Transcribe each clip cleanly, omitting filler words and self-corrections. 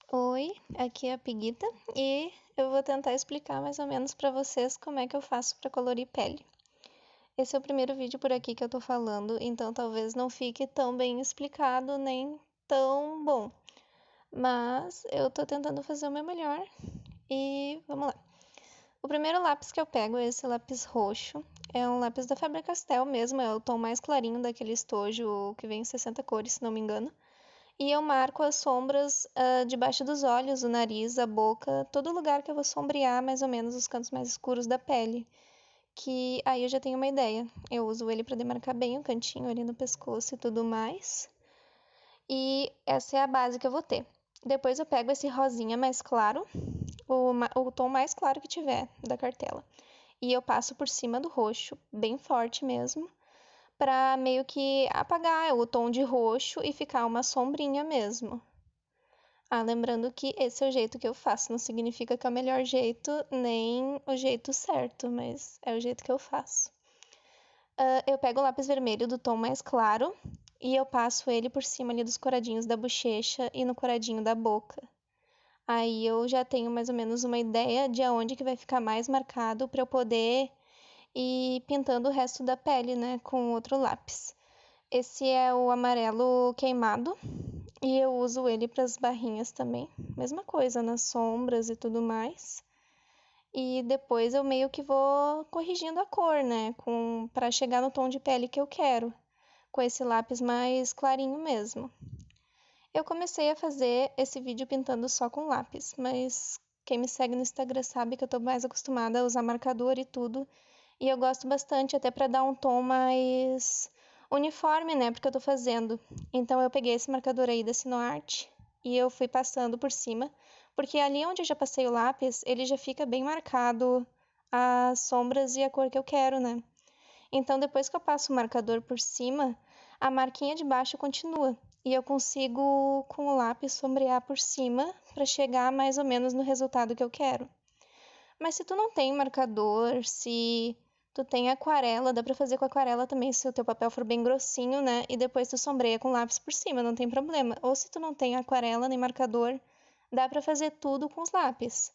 Oi, aqui é a Piguita e eu vou tentar explicar mais ou menos pra vocês como é que eu faço pra colorir pele. Esse é o primeiro vídeo por aqui que eu tô falando, então talvez não fique tão bem explicado nem tão bom, mas eu tô tentando fazer o meu melhor e vamos lá. O primeiro lápis que eu pego é esse lápis roxo, é um lápis da Faber-Castell mesmo, é o tom mais clarinho daquele estojo que vem em 60 cores, se não me engano. E eu marco as sombras debaixo dos olhos, o nariz, a boca, todo lugar que eu vou sombrear mais ou menos os cantos mais escuros da pele. Que aí eu já tenho uma ideia. Eu uso ele para demarcar bem o cantinho ali no pescoço e tudo mais. E essa é a base que eu vou ter. Depois eu pego esse rosinha mais claro, o tom mais claro que tiver da cartela. E eu passo por cima do roxo, bem forte mesmo, para meio que apagar o tom de roxo e ficar uma sombrinha mesmo. Lembrando que esse é o jeito que eu faço, não significa que é o melhor jeito, nem o jeito certo, mas é o jeito que eu faço. Eu pego o lápis vermelho do tom mais claro e eu passo ele por cima ali dos coradinhos da bochecha e no coradinho da boca. Aí eu já tenho mais ou menos uma ideia de aonde que vai ficar mais marcado para eu poder ir pintando o resto da pele, né, com outro lápis. Esse é o amarelo queimado e eu uso ele para as barrinhas também. Mesma coisa, nas sombras e tudo mais. E depois eu meio que vou corrigindo a cor, né, para chegar no tom de pele que eu quero, com esse lápis mais clarinho mesmo. Eu comecei a fazer esse vídeo pintando só com lápis, mas quem me segue no Instagram sabe que eu tô mais acostumada a usar marcador e tudo. E eu gosto bastante, até para dar um tom mais uniforme, né? Porque eu tô fazendo. Então eu peguei esse marcador aí da Sinoart e eu fui passando por cima, porque ali onde eu já passei o lápis, ele já fica bem marcado as sombras e a cor que eu quero, né? Então depois que eu passo o marcador por cima, a marquinha de baixo continua e eu consigo com o lápis sombrear por cima para chegar mais ou menos no resultado que eu quero. Mas se tu não tem marcador, se tu tem aquarela, dá pra fazer com aquarela também, se o teu papel for bem grossinho, né? E depois tu sombreia com lápis por cima, não tem problema. Ou se tu não tem aquarela nem marcador, dá pra fazer tudo com os lápis.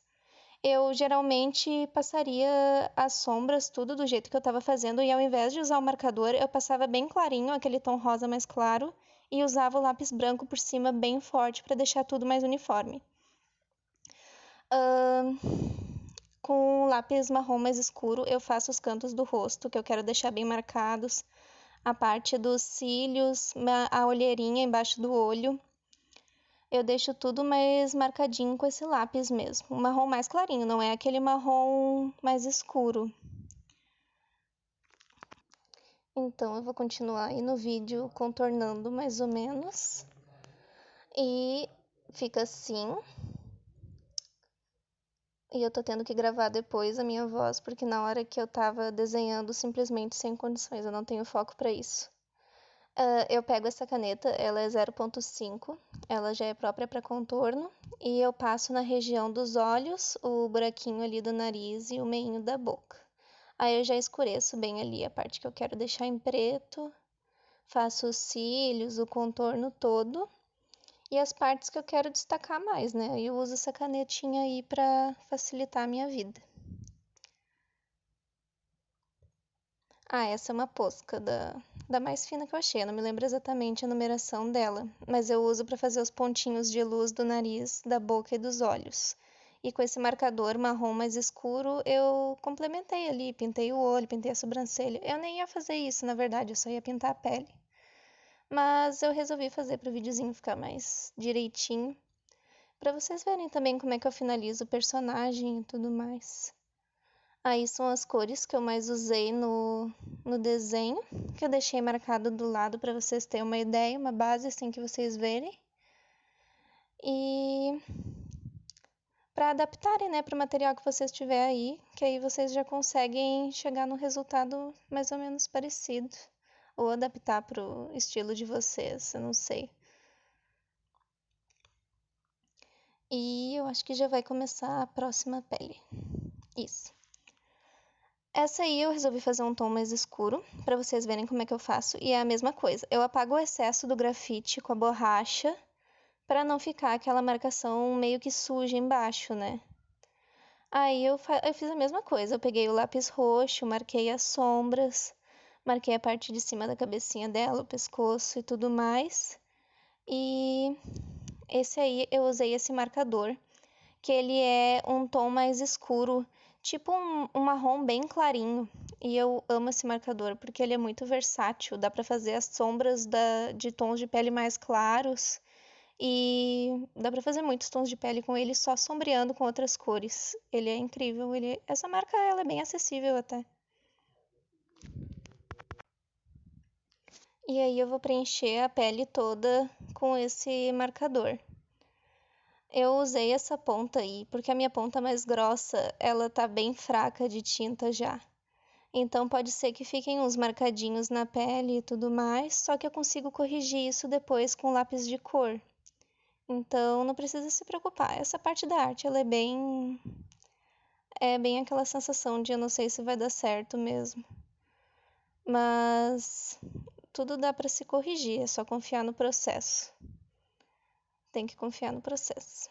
Eu geralmente passaria as sombras tudo do jeito que eu tava fazendo e ao invés de usar o marcador, eu passava bem clarinho, aquele tom rosa mais claro, e usava o lápis branco por cima bem forte para deixar tudo mais uniforme. Com o lápis marrom mais escuro, eu faço os cantos do rosto, que eu quero deixar bem marcados, a parte dos cílios, a olheirinha embaixo do olho. Eu deixo tudo mais marcadinho com esse lápis mesmo. O marrom mais clarinho, não é aquele marrom mais escuro. Então, eu vou continuar aí no vídeo contornando mais ou menos. E fica assim. E eu tô tendo que gravar depois a minha voz, porque na hora que eu tava desenhando, simplesmente sem condições, eu não tenho foco pra isso. Eu pego essa caneta, ela é 0.5, ela já é própria para contorno, e eu passo na região dos olhos, o buraquinho ali do nariz e o meinho da boca. Aí eu já escureço bem ali a parte que eu quero deixar em preto, faço os cílios, o contorno todo, e as partes que eu quero destacar mais, né? Eu uso essa canetinha aí para facilitar a minha vida. Essa é uma posca da mais fina que eu achei. Eu não me lembro exatamente a numeração dela, mas eu uso para fazer os pontinhos de luz do nariz, da boca e dos olhos. E com esse marcador marrom mais escuro, eu complementei ali, pintei o olho, pintei a sobrancelha. Eu nem ia fazer isso, na verdade, eu só ia pintar a pele. Mas eu resolvi fazer para o videozinho ficar mais direitinho, para vocês verem também como é que eu finalizo o personagem e tudo mais. Aí são as cores que eu mais usei no desenho, que eu deixei marcado do lado para vocês terem uma ideia, uma base assim que vocês verem. E para adaptarem, né, para o material que vocês tiver aí, que aí vocês já conseguem chegar num resultado mais ou menos parecido. Ou adaptar para o estilo de vocês, eu não sei. E eu acho que já vai começar a próxima pele. Isso. Essa aí eu resolvi fazer um tom mais escuro, para vocês verem como é que eu faço. E é a mesma coisa. Eu apago o excesso do grafite com a borracha, para não ficar aquela marcação meio que suja embaixo, né? Aí eu fiz a mesma coisa, eu peguei o lápis roxo, marquei as sombras, marquei a parte de cima da cabecinha dela, o pescoço e tudo mais. E esse aí eu usei esse marcador, que ele é um tom mais escuro, tipo um marrom bem clarinho. E eu amo esse marcador porque ele é muito versátil, dá pra fazer as sombras de tons de pele mais claros e dá pra fazer muitos tons de pele com ele só sombreando com outras cores. Ele é incrível, essa marca ela é bem acessível até. E aí eu vou preencher a pele toda com esse marcador. Eu usei essa ponta aí, porque a minha ponta mais grossa, ela tá bem fraca de tinta já. Então pode ser que fiquem uns marcadinhos na pele e tudo mais, só que eu consigo corrigir isso depois com lápis de cor. Então não precisa se preocupar. Essa parte da arte, ela é bem aquela sensação de eu não sei se vai dar certo mesmo. Mas tudo dá para se corrigir, é só confiar no processo. Tem que confiar no processo.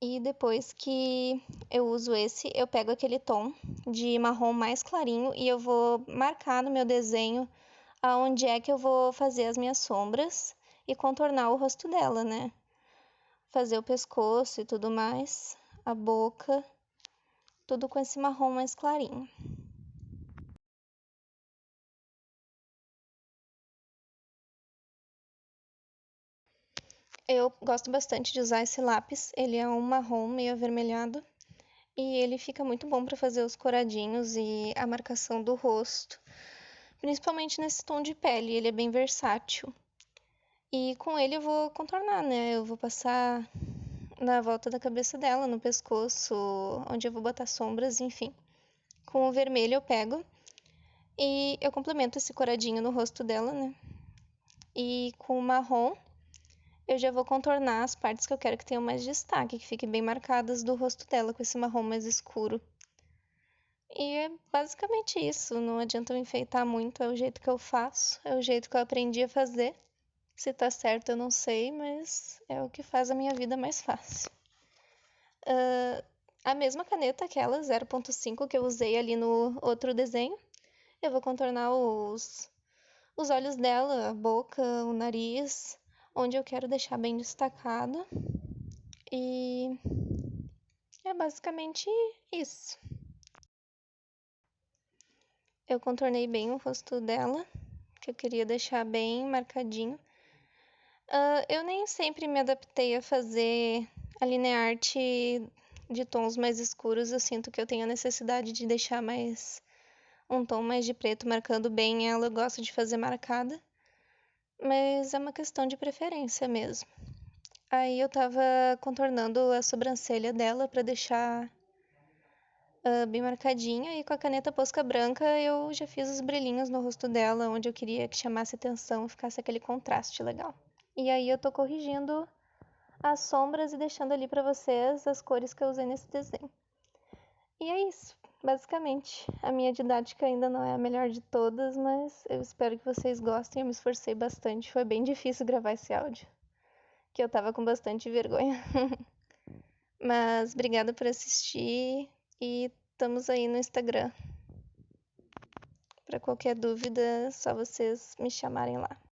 E depois que eu uso esse, eu pego aquele tom de marrom mais clarinho e eu vou marcar no meu desenho aonde é que eu vou fazer as minhas sombras e contornar o rosto dela, né? Fazer o pescoço e tudo mais, a boca, tudo com esse marrom mais clarinho. Eu gosto bastante de usar esse lápis, ele é um marrom meio avermelhado e ele fica muito bom para fazer os coradinhos e a marcação do rosto, principalmente nesse tom de pele, ele é bem versátil. E com ele eu vou contornar, né? Eu vou passar na volta da cabeça dela, no pescoço, onde eu vou botar sombras, enfim. Com o vermelho eu pego e eu complemento esse coradinho no rosto dela, né? E com o marrom eu já vou contornar as partes que eu quero que tenham mais destaque, que fiquem bem marcadas do rosto dela com esse marrom mais escuro. E é basicamente isso, não adianta eu enfeitar muito, é o jeito que eu faço, é o jeito que eu aprendi a fazer. Se tá certo eu não sei, mas é o que faz a minha vida mais fácil. A mesma caneta, aquela 0.5 que eu usei ali no outro desenho, eu vou contornar os olhos dela, a boca, o nariz, onde eu quero deixar bem destacado. E é basicamente isso. Eu contornei bem o rosto dela, que eu queria deixar bem marcadinho. Eu nem sempre me adaptei a fazer a linearte de tons mais escuros. Eu sinto que eu tenho a necessidade de deixar mais um tom mais de preto, marcando bem ela. Eu gosto de fazer marcada, mas é uma questão de preferência mesmo. Aí eu tava contornando a sobrancelha dela pra deixar bem marcadinha, e com a caneta Posca branca eu já fiz os brilhinhos no rosto dela, onde eu queria que chamasse atenção, ficasse aquele contraste legal. E aí eu tô corrigindo as sombras e deixando ali pra vocês as cores que eu usei nesse desenho. E é isso, basicamente. A minha didática ainda não é a melhor de todas, mas eu espero que vocês gostem. Eu me esforcei bastante, foi bem difícil gravar esse áudio, que eu tava com bastante vergonha. Mas obrigada por assistir e estamos aí no Instagram. Para qualquer dúvida, é só vocês me chamarem lá.